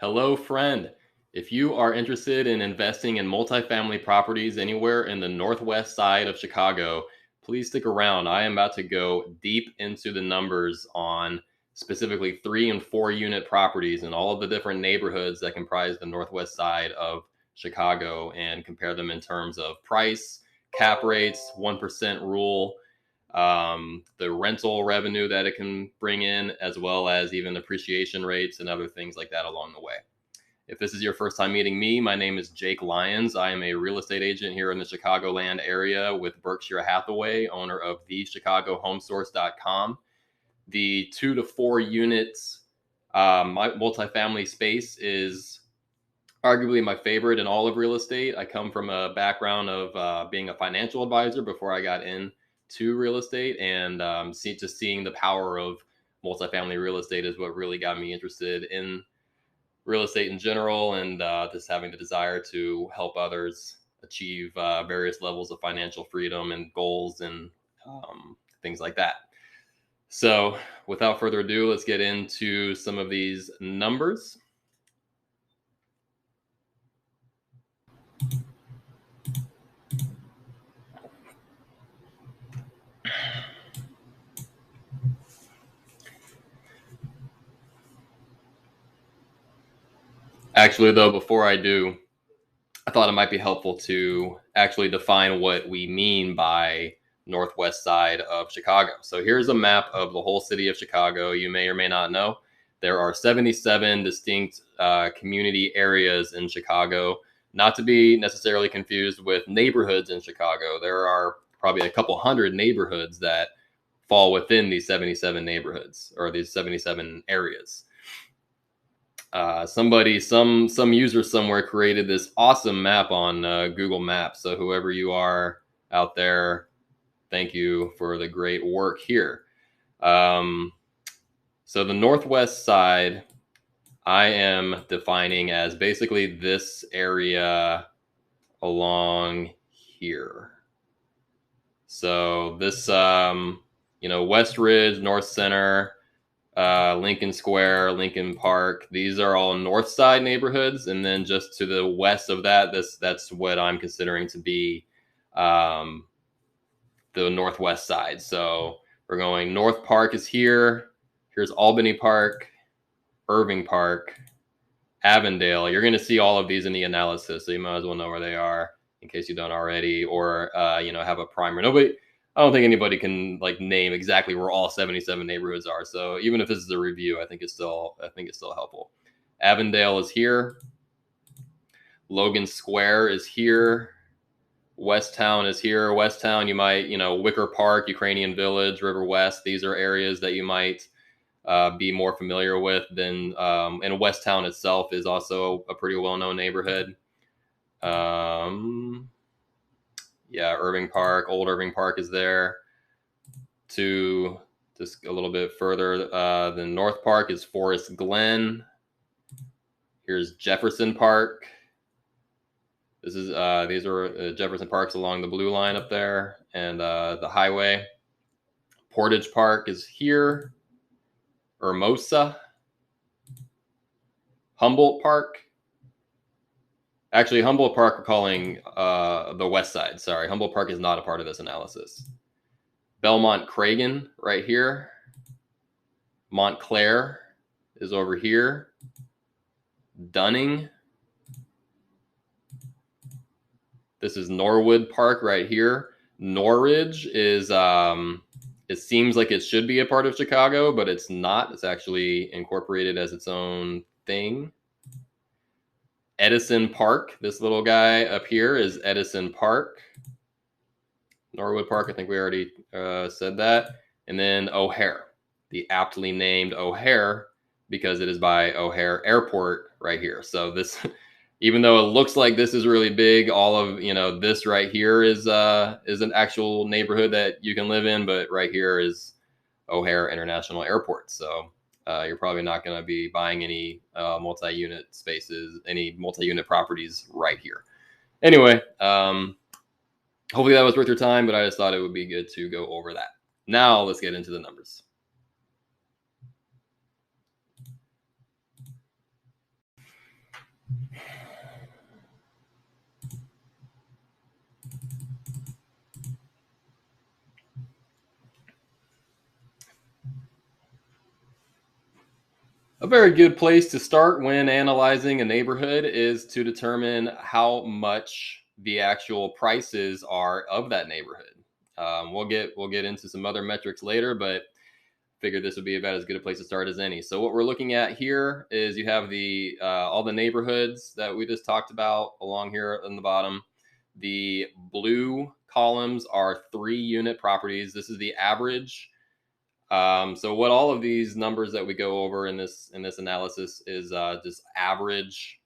Hello, friend. If you are interested in investing in multifamily properties anywhere in the northwest side of Chicago, please stick around. I am about to go deep into the numbers on specifically 3 and 4 unit properties in all of the different neighborhoods that comprise the northwest side of Chicago and compare them in terms of price, cap rates, 1% rule, the rental revenue that it can bring in, as well as even appreciation rates and other things like that along the way. If this is your first time meeting me, my name is Jake Lyons. I am a real estate agent here in the Chicagoland area with Berkshire Hathaway, owner of thechicagohomesource.com. The 2 to 4 units multifamily space is arguably my favorite in all of real estate. I come from a background of being a financial advisor before I got into real estate, and seeing the power of multifamily real estate is what really got me interested in real estate in general, and just having the desire to help others achieve various levels of financial freedom and goals and things like that. So without further ado, let's get into some of these numbers. Actually, though, before I do, I thought it might be helpful to actually define what we mean by northwest side of Chicago. So here's a map of the whole city of Chicago. You may or may not know there are 77 distinct community areas in Chicago, not to be necessarily confused with neighborhoods in Chicago. There are probably a couple hundred neighborhoods that fall within these 77 neighborhoods or these 77 areas. Some user somewhere created this awesome map on Google Maps. So whoever you are out there, thank you for the great work here. So the northwest side, I am defining as basically this area along here. So this, West Ridge, North Center, Lincoln Square, Lincoln Park. These are all north side neighborhoods, and then just to the west of that, that's what I'm considering to be the northwest side. So we're going North Park is here. Here's Albany Park, Irving Park, Avondale. You're going to see all of these in the analysis, so you might as well know where they are in case you don't already, or have a primer. I don't think anybody can name exactly where all 77 neighborhoods are. So even if this is a review, I think it's still helpful. Avondale is here. Logan Square is here. Westtown is here. Westtown, you might, Wicker Park, Ukrainian Village, River West. These are areas that you might be more familiar with than, and Westtown itself is also a pretty well-known neighborhood. Yeah, Irving Park, Old Irving Park is there. To just a little bit further, the North Park is Forest Glen. Here's Jefferson Park. These are Jefferson Parks along the blue line up there, and the highway. Portage Park is here. Hermosa. Humboldt Park. Actually, Humboldt Park we're calling the west side. Sorry, Humboldt Park is not a part of this analysis. Belmont Craigin right here. Montclare is over here. Dunning. This is Norwood Park right here. Norridge is, it seems like it should be a part of Chicago, but it's not. It's actually incorporated as its own thing. Edison Park, this little guy up here is Edison Park. Norwood Park, I think we already said that. And then O'Hare, the aptly named O'Hare, because it is by O'Hare Airport right here. So this, even though it looks like this is really big, all of this right here is an actual neighborhood that you can live in, but right here is O'Hare International Airport. So you're probably not going to be buying any multi-unit spaces, any multi-unit properties right here. Anyway, hopefully that was worth your time, but I just thought it would be good to go over that. Now let's get into the numbers. A very good place to start when analyzing a neighborhood is to determine how much the actual prices are of that neighborhood. We'll get into some other metrics later, but figured this would be about as good a place to start as any. So what we're looking at here is you have the all the neighborhoods that we just talked about along here on the bottom. The blue columns are 3-unit properties. This is the average. So what all of these numbers that we go over in this analysis is just average,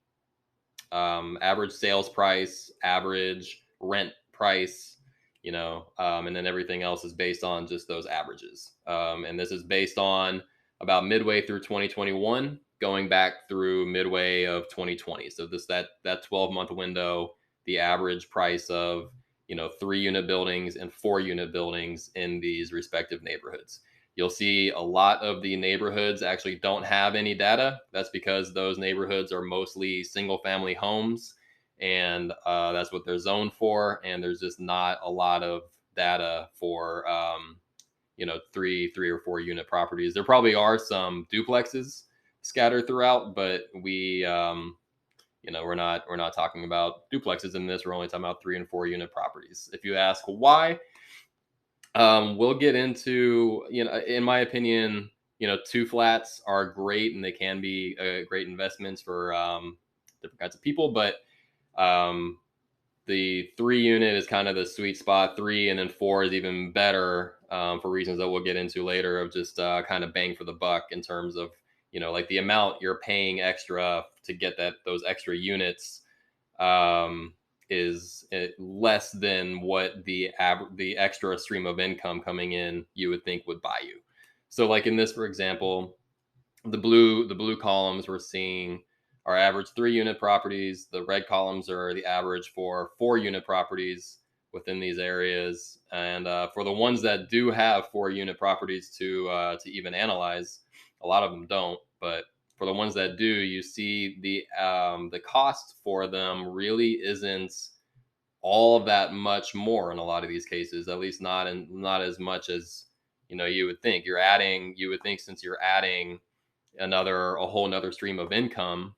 average sales price, average rent price, and then everything else is based on just those averages. And this is based on about midway through 2021, going back through midway of 2020. So that 12-month window, the average price of 3-unit buildings and 4-unit buildings in these respective neighborhoods. You'll see a lot of the neighborhoods actually don't have any data. That's because those neighborhoods are mostly single-family homes, and that's what they're zoned for. And there's just not a lot of data for 3 or 4-unit properties. There probably are some duplexes scattered throughout, but we're not talking about duplexes in this. We're only talking about 3 and 4-unit properties. If you ask why, we'll get into, in my opinion, 2 flats are great and they can be great investments for different kinds of people, but the 3-unit is kind of the sweet spot. 3 and then 4 is even better for reasons that we'll get into later, of just kind of bang for the buck in terms of, like the amount you're paying extra to get those extra units is less than what the extra stream of income coming in you would think would buy you. So like in this, for example, the blue columns we're seeing are average 3-unit properties. The red columns are the average for 4-unit properties within these areas. And for the ones that do have 4-unit properties to even analyze, a lot of them don't, but for the ones that do, you see the cost for them really isn't all of that much more in a lot of these cases, at least not as much as you would think. You would think, since you're adding a whole nother stream of income,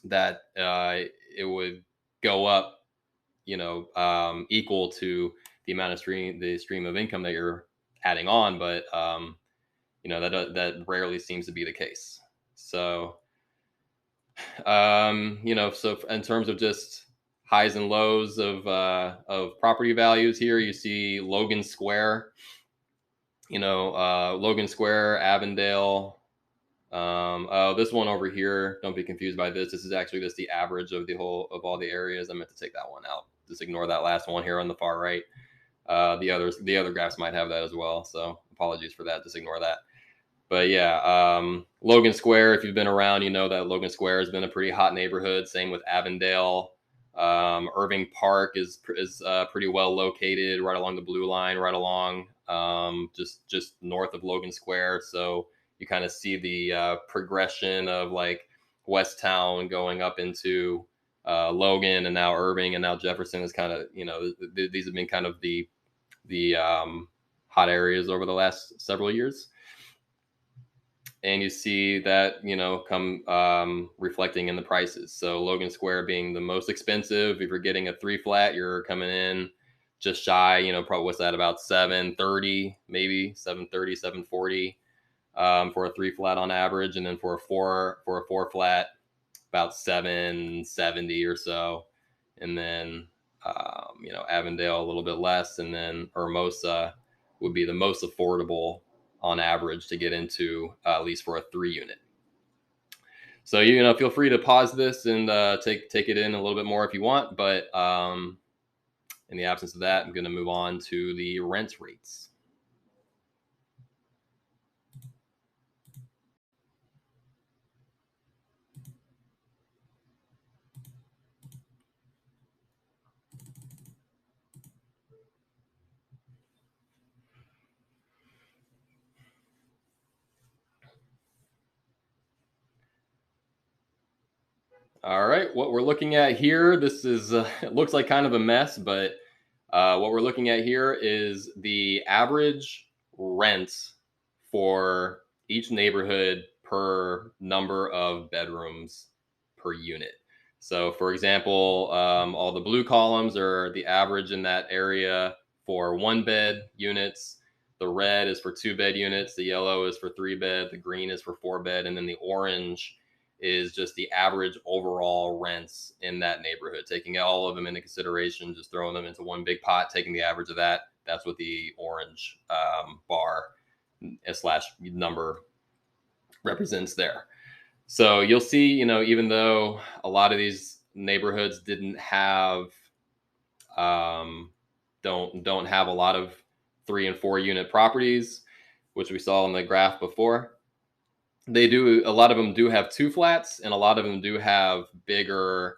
that it would go up, equal to the amount of stream of income that you're adding on, but that rarely seems to be the case. So so in terms of just highs and lows of property values here, you see Logan Square, Logan Square, Avondale. This one over here, don't be confused by this. This is actually just the average of all the areas. I meant to take that one out. Just ignore that last one here on the far right. The other graphs might have that as well. So apologies for that. Just ignore that. But yeah, Logan Square, if you've been around, you know that Logan Square has been a pretty hot neighborhood. Same with Avondale. Irving Park is pretty well located, right along the blue line, right along just north of Logan Square. So you kind of see the progression of like West Town going up into Logan, and now Irving, and now Jefferson is kind of, these have been kind of the hot areas over the last several years. And you see that, come reflecting in the prices. So Logan Square being the most expensive. If you're getting a 3 flat, you're coming in just shy, probably what's that, about 730, maybe 730, 740 for a 3 flat on average. And then for a 4 flat, about 770 or so. And then, Avondale a little bit less. And then Hermosa would be the most affordable on average to get into, at least for a 3-unit. So, feel free to pause this and take it in a little bit more if you want. But in the absence of that, I'm going to move on to the rent rates. All right, what we're looking at here, this is, it looks like kind of a mess, but what we're looking at here is the average rent for each neighborhood per number of bedrooms per unit. So, for example, all the blue columns are the average in that area for 1 bed units. The red is for 2 bed units. The yellow is for 3 bed. The green is for 4 bed. And then the orange is just the average overall rents in that neighborhood, taking all of them into consideration, just throwing them into one big pot, taking the average of that. That's what the orange bar slash number represents there. So you'll see, even though a lot of these neighborhoods didn't have, um, don't have a lot of 3 and 4 unit properties, which we saw in the graph before, they do, a lot of them do have 2 flats, and a lot of them do have bigger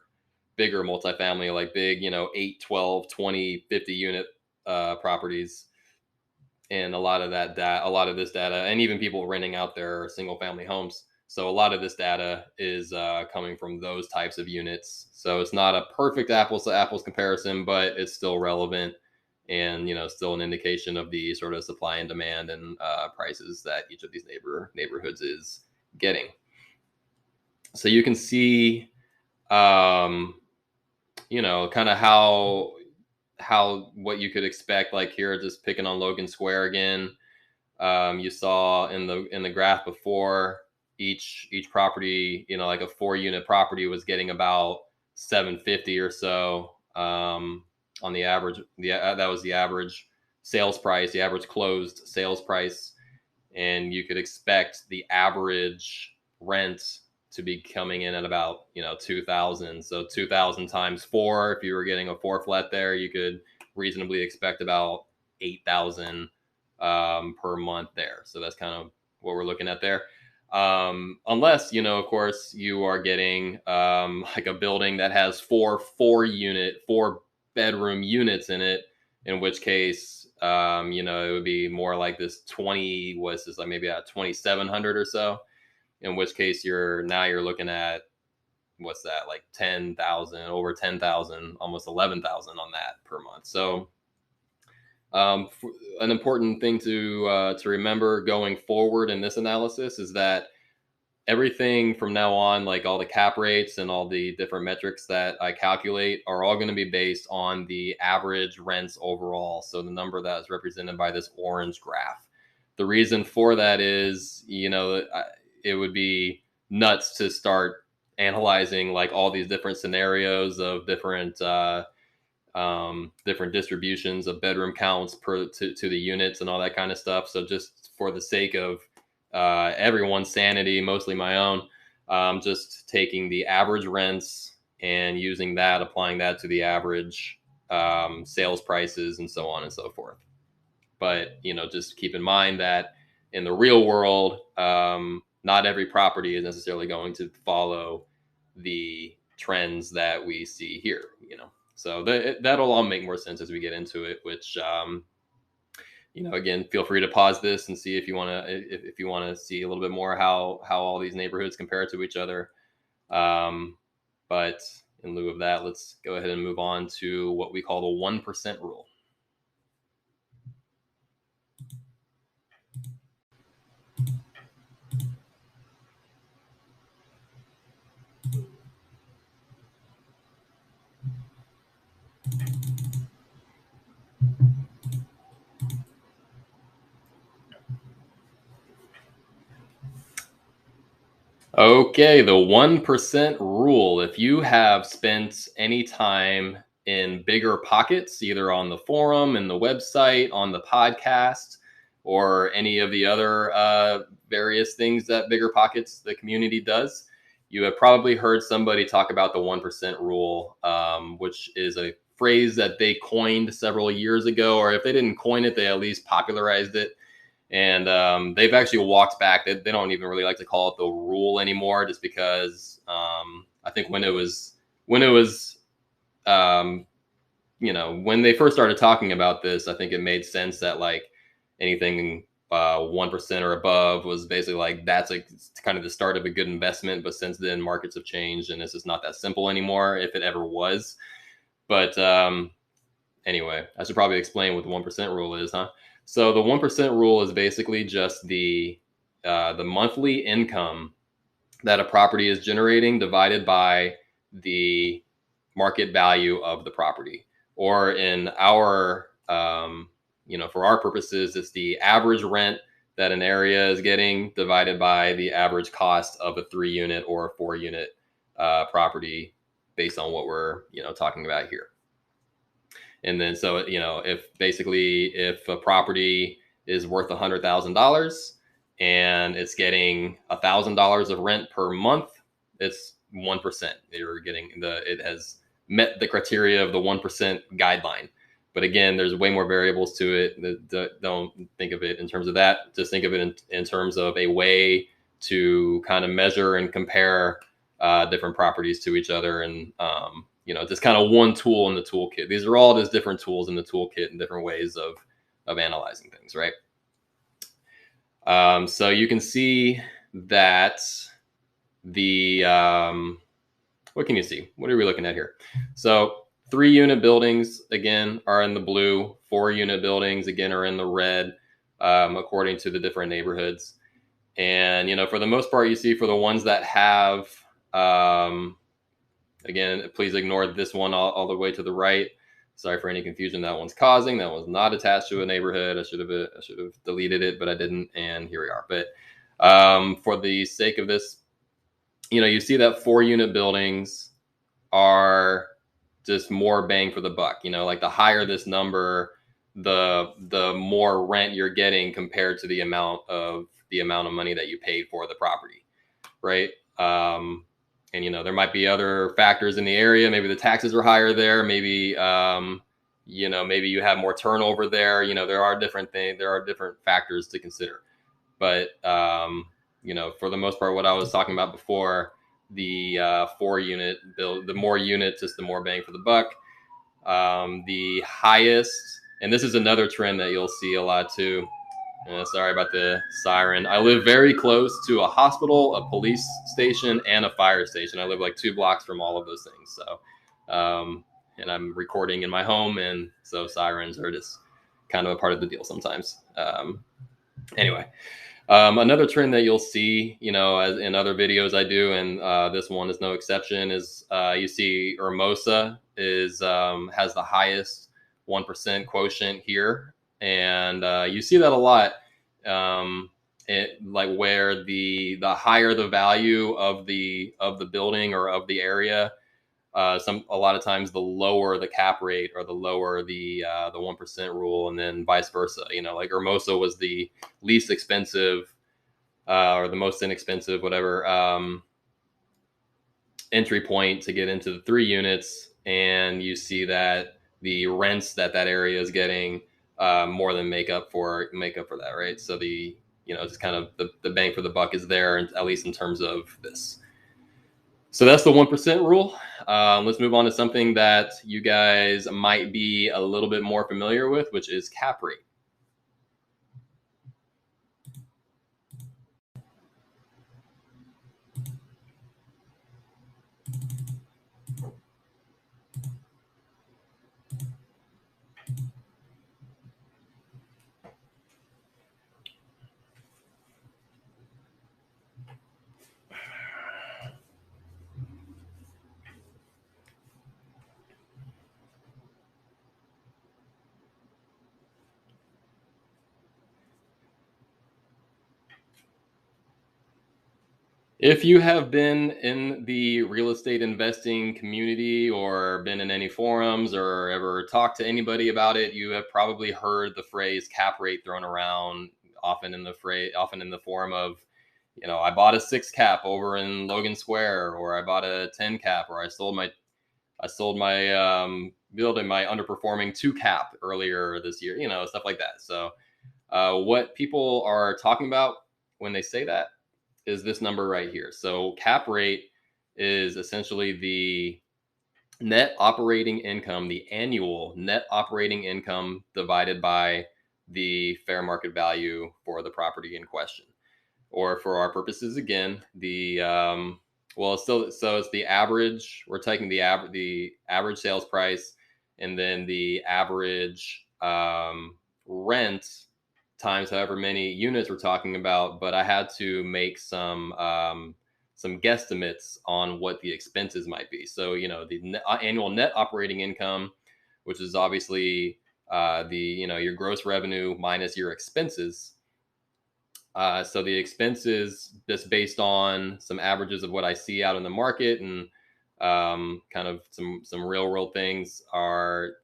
multifamily, like big, 8, 12, 20, 50 unit properties. And a lot of this data, and even people renting out their single family homes. So a lot of this data is coming from those types of units. So it's not a perfect apples to apples comparison, but it's still relevant, and still an indication of the sort of supply and demand and prices that each of these neighborhoods is getting. So you can see, um, kind of how what you could expect. Like here, just picking on Logan Square again. You saw in the graph before, each property, like a 4 unit property was getting about 750 or so, on the average. That was the average sales price, the average closed sales price, and you could expect the average rent to be coming in at about 2,000. So 2,000 times 4, if you were getting a 4 flat there, you could reasonably expect about 8,000 per month there. So that's kind of what we're looking at there. Unless, of course, you are getting like a building that has 4 bedroom units in it, in which case, it would be more like this 20, was this like maybe at 2,700 or so, in which case you're looking at, what's that, like 10,000, over 10,000, almost 11,000 on that per month. So an important thing to remember going forward in this analysis is that everything from now on, like all the cap rates and all the different metrics that I calculate, are all going to be based on the average rents overall. So the number that is represented by this orange graph. The reason for that is, it would be nuts to start analyzing like all these different scenarios of different distributions of bedroom counts to the units and all that kind of stuff. So just for the sake of everyone's sanity, mostly my own, just taking the average rents and using that, applying that to the average sales prices and so on and so forth. But just keep in mind that in the real world, not every property is necessarily going to follow the trends that we see here. So that'll all make more sense as we get into it. Which, again, feel free to pause this and see if you want to, if you want to see a little bit more how all these neighborhoods compare to each other. But in lieu of that, let's go ahead and move on to what we call the 1% rule. Okay, the 1% rule. If you have spent any time in Bigger Pockets, either on the forum, in the website, on the podcast, or any of the other various things that Bigger Pockets, the community, does, you have probably heard somebody talk about the 1% rule, which is a phrase that they coined several years ago, or if they didn't coin it, they at least popularized it. And they've actually walked back. They don't even really like to call it the rule anymore, just because I think when when they first started talking about this, I think it made sense that like anything 1% or above was basically like that's like kind of the start of a good investment. But since then, markets have changed, and this is not that simple anymore, if it ever was. But anyway, I should probably explain what the 1% rule is, huh? So the 1% rule is basically just the monthly income that a property is generating divided by the market value of the property, or in our for our purposes, it's the average rent that an area is getting divided by the average cost of a 3-unit or a 4-unit property, based on what we're talking about here. And then so if a property is worth $100,000 and it's getting $1,000 of rent per month, it's 1%. You're getting it has met the criteria of the 1% guideline. But again, there's way more variables to it. Don't think of it in terms of that. Just think of it in terms of a way to kind of measure and compare different properties to each other, and just kind of one tool in the toolkit. These are all just different tools in the toolkit and different ways of analyzing things, right? So you can see that what can you see? What are we looking at here? So 3-unit buildings, again, are in the blue. 4-unit buildings, again, are in the red, according to the different neighborhoods. And, for the most part, you see for the ones that have, again, please ignore this one all the way to the right. Sorry for any confusion that one's causing. That one's not attached to a neighborhood. I should have deleted it, but I didn't. And here we are. But for the sake of this, you see that 4-unit buildings are just more bang for the buck. Like the higher this number, the more rent you're getting compared to the amount of money that you paid for the property, right? And there might be other factors in the area. Maybe the taxes are higher there. Maybe maybe you have more turnover there. There are different things. There are different factors to consider. But for the most part, what I was talking about before, the 4-unit build, the more units, just the more bang for the buck. The highest, and this is another trend that you'll see a lot too. Sorry about the siren. I live very close to a hospital, a police station, and a fire station. I live like 2 blocks from all of those things. So, and I'm recording in my home, and so sirens are just kind of a part of the deal sometimes. Anyway, another trend that you'll see, as in other videos I do, and this one is no exception, is you see Hermosa has the highest 1% quotient here. And you see that a lot, like where the higher the value of the building or of the area, a lot of times the lower the cap rate or the lower the 1% rule, and then vice versa. Like Hermosa was the least expensive or the most inexpensive, whatever, entry point to get into the 3 units, and you see that the rents that area is getting more than make up for that, right? So just kind of the bang for the buck is there, at least in terms of this. So that's the 1% rule. Let's move on to something that you guys might be a little bit more familiar with, which is cap rate. If you have been in the real estate investing community or been in any forums or ever talked to anybody about it, you have probably heard the phrase cap rate thrown around, often in the form of, I bought a 6 cap over in Logan Square, or I bought a 10 cap, or I sold my building, my underperforming 2 cap earlier this year, stuff like that. So what people are talking about when they say that is this number right here. So cap rate is essentially the net operating income, the annual net operating income divided by the fair market value for the property in question. Or for our purposes, again, the well, it's still, so it's the average. We're taking the average sales price, and then the average rent times however many units we're talking about. But I had to make some guesstimates on what the expenses might be. So the annual net operating income, which is obviously the your gross revenue minus your expenses. So the expenses, just based on some averages of what I see out in the market, and kind of some real world things, are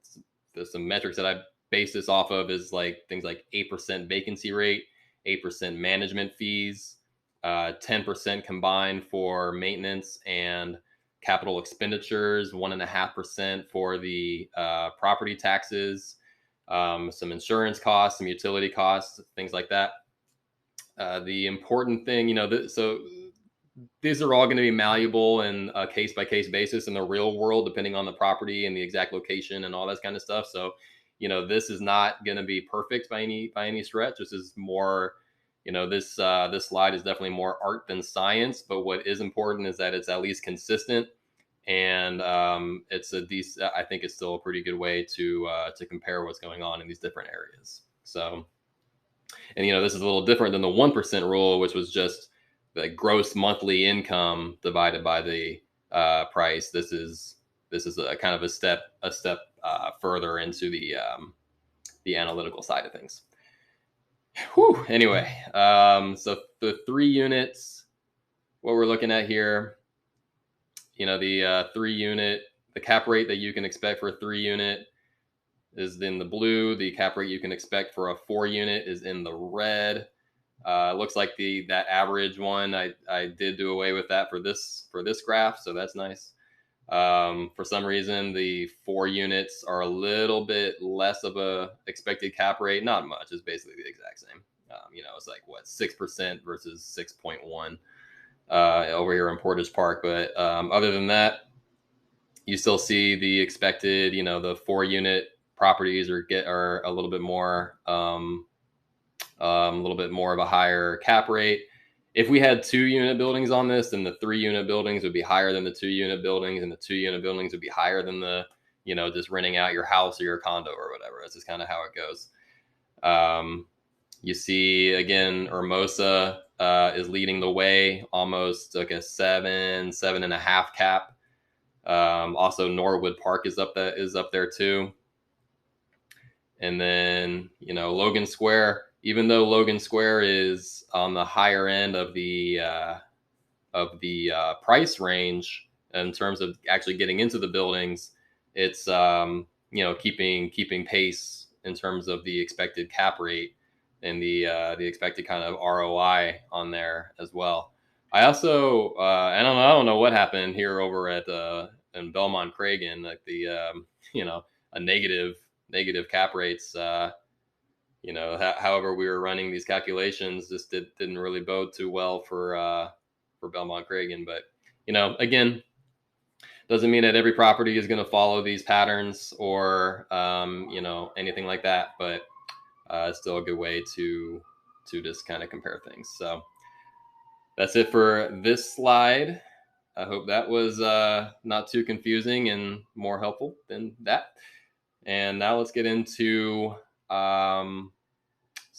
some metrics that I base this off of, is like things like 8% vacancy rate, 8% management fees, 10% combined for maintenance and capital expenditures, 1.5% for the property taxes, some insurance costs, some utility costs, things like that. The important thing, so these are all going to be malleable in a case by case basis in the real world, depending on the property and the exact location and all that kind of stuff. So, this is not going to be perfect by any stretch. This is more, this slide is definitely more art than science. But what is important is that it's at least consistent, and it's a decent. I think it's still a pretty good way to compare what's going on in these different areas. So. And this is a little different than the 1% rule, which was just the gross monthly income divided by the price. This is a kind of a step further into the analytical side of things. Whew. Anyway, so the 3 units, what we're looking at here, the 3 unit, the cap rate that you can expect for a 3 unit is in the blue. The cap rate you can expect for a 4 unit is in the red. Looks like that average one, I did do away with that for this graph, so that's nice. For some reason, the 4 units are a little bit less of a expected cap rate. Not much. It's basically the exact same. It's like 6% versus 6.1 over here in Portage Park. But other than that, you still see the expected. The 4 unit properties are a little bit more of a higher cap rate. If we had 2 unit buildings on this, then the 3 unit buildings would be higher than the 2 unit buildings, and the 2 unit buildings would be higher than the just renting out your house or your condo or whatever. That's just kind of how it goes. You see again, Hermosa is leading the way, almost like a 7.5 cap. Also Norwood Park is up there too. And then, Logan Square, even though Logan Square is on the higher end of the price range in terms of actually getting into the buildings, it's keeping pace in terms of the expected cap rate and the expected kind of ROI on there as well. I also I don't know what happened here over at in Belmont Craigin, like the a negative cap rates. However we were running these calculations, just didn't really bode too well for Belmont Craigin. But again, doesn't mean that every property is going to follow these patterns or anything like that. But it's still a good way to just kind of compare things. So that's it for this slide. I hope that was not too confusing and more helpful than that. And now let's get into some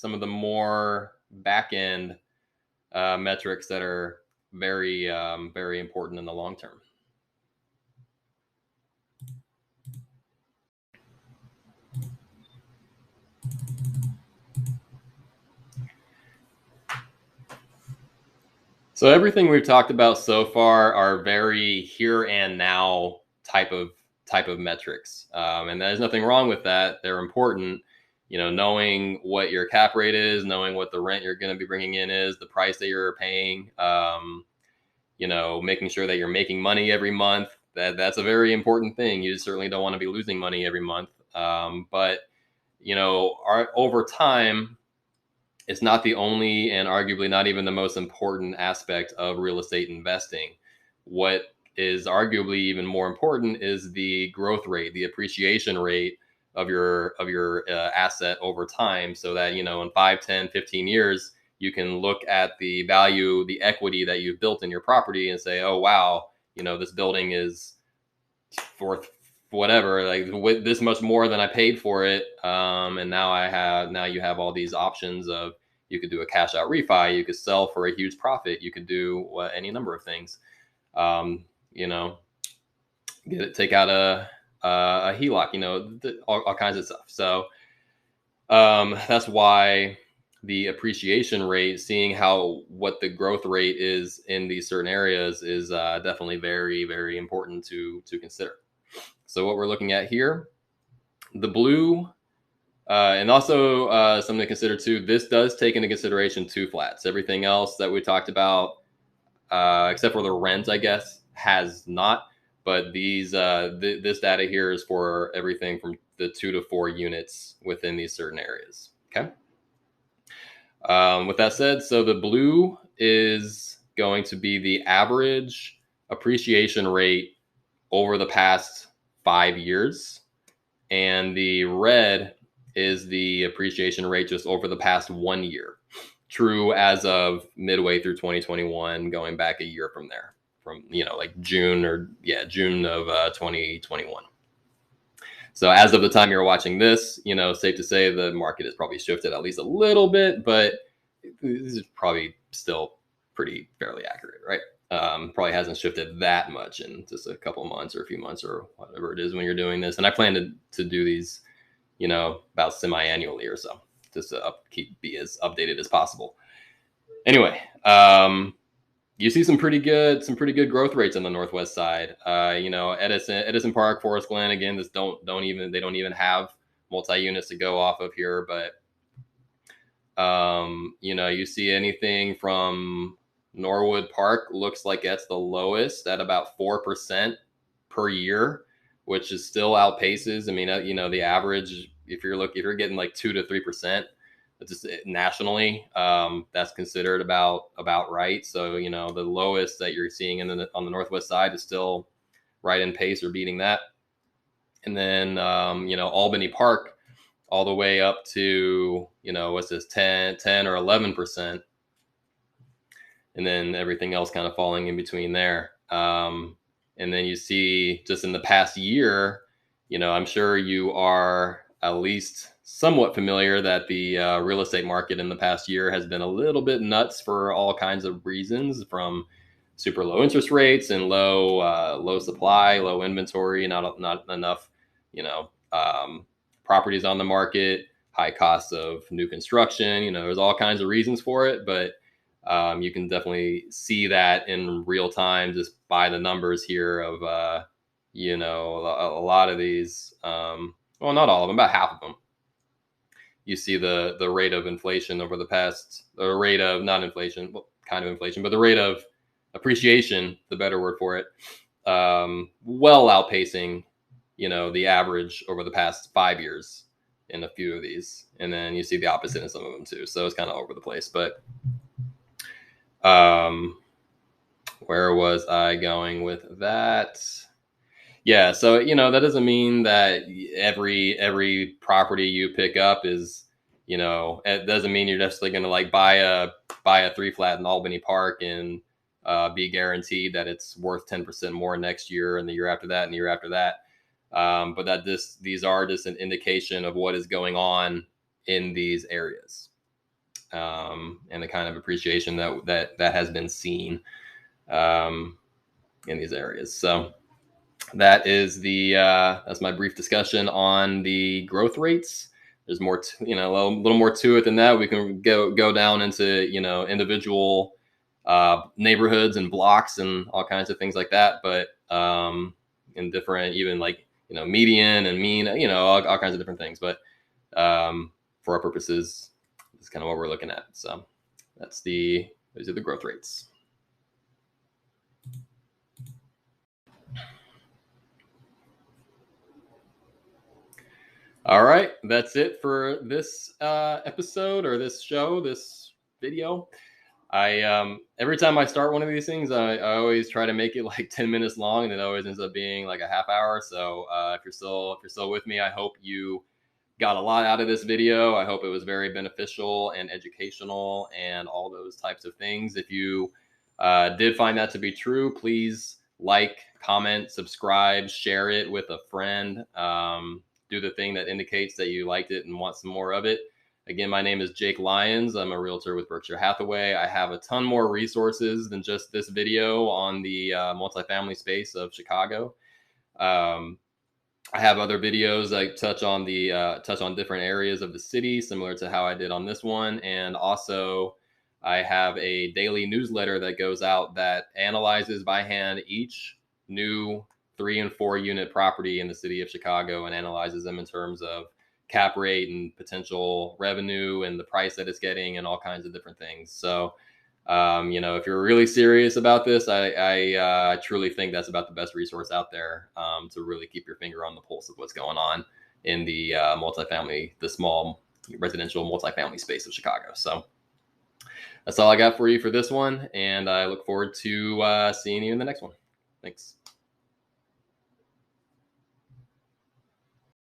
of the more back-end metrics that are very, very important in the long term. So everything we've talked about so far are very here and now type of metrics, and there's nothing wrong with that. They're important. Knowing what your cap rate is, knowing what the rent you're going to be bringing in is, the price that you're paying, making sure that you're making money every month. That's a very important thing. You certainly don't want to be losing money every month. But over time, it's not the only and arguably not even the most important aspect of real estate investing. What is arguably even more important is the growth rate, the appreciation rate your asset over time, so that, you know, in 5, 10, 15 years, you can look at the value, the equity that you've built in your property and say, oh, wow, you know, this building is worth whatever, like with this much more than I paid for it. And now you have all these options of, you could do a cash out refi, you could sell for a huge profit, you could do any number of things. You know, take out a HELOC, you know, all kinds of stuff. So that's why the appreciation rate, seeing what the growth rate is in these certain areas, is definitely very, very important to consider. So what we're looking at here, the blue, and also something to consider too, this does take into consideration 2 flats. Everything else that we talked about, except for the rent, I guess, has not. But this data here is for everything from the 2 to 4 units within these certain areas. Okay. With that said, so the blue is going to be the average appreciation rate over the past 5 years, and the red is the appreciation rate just over the past 1 year. True as of midway through 2021, going back a year from there, from, you know, like June of 2021. So as of the time you're watching this, you know, safe to say the market has probably shifted at least a little bit, but this is probably still pretty fairly accurate, right? Probably hasn't shifted that much in just a couple months or a few months or whatever it is when you're doing this. And I plan to do these, you know, about semi-annually or so, just to be as updated as possible. Anyway, you see some pretty good growth rates on the northwest side. You know, Edison Park, Forest Glen, again, they don't even have multi-units to go off of here, but you know, you see anything from Norwood Park looks like that's the lowest at about 4% per year, which is still outpaces. I mean, you know, the average, if you're getting like 2 to 3%, just nationally, that's considered about right. So, you know, the lowest that you're seeing on the northwest side is still right in pace or beating that. And then, you know, Albany Park, all the way up to, you know, what's this, 10 or 11%. And then everything else kind of falling in between there. And then you see just in the past year, you know, I'm sure you are at least somewhat familiar that the real estate market in the past year has been a little bit nuts for all kinds of reasons, from super low interest rates and low supply, low inventory, not enough, you know, properties on the market, high costs of new construction. You know, there's all kinds of reasons for it, but you can definitely see that in real time just by the numbers here of, you know, a lot of these, well, not all of them, about half of them. You see the rate of inflation over the past, or rate of not inflation, well, kind of inflation, but the rate of appreciation, the better word for it, well outpacing, you know, the average over the past 5 years in a few of these. And then you see the opposite in some of them too. So it's kind of over the place, but where was I going with that? Yeah, so, you know, that doesn't mean that every property you pick up is, you know, it doesn't mean you're necessarily going to like buy a 3 flat in Albany Park and be guaranteed that it's worth 10% more next year and the year after that and the year after that. But that these are just an indication of what is going on in these areas, and the kind of appreciation that has been seen in these areas. So that is that's my brief discussion on the growth rates. There's more, you know, a little more to it than that. We can go down into, you know, individual neighborhoods and blocks and all kinds of things like that. But in different, even like, you know, median and mean, you know, all kinds of different things. But for our purposes, it's kind of what we're looking at. So those are the growth rates. All right, that's it for this episode or this show, this video. Every time I start one of these things, I always try to make it like 10 minutes long, and it always ends up being like a half hour. So if you're still with me, I hope you got a lot out of this video. I hope it was very beneficial and educational and all those types of things. If you did find that to be true, please like, comment, subscribe, share it with a friend. Do the thing that indicates that you liked it and want some more of it. Again, my name is Jake Lyons. I'm a realtor with Berkshire Hathaway. I have a ton more resources than just this video on the multifamily space of Chicago. I have other videos that touch on different areas of the city, similar to how I did on this one. And also, I have a daily newsletter that goes out that analyzes by hand each new 3 and 4 unit property in the city of Chicago and analyzes them in terms of cap rate and potential revenue and the price that it's getting and all kinds of different things. So, if you're really serious about this, I truly think that's about the best resource out there to really keep your finger on the pulse of what's going on in the the small residential multifamily space of Chicago. So that's all I got for you for this one, and I look forward to seeing you in the next one. Thanks.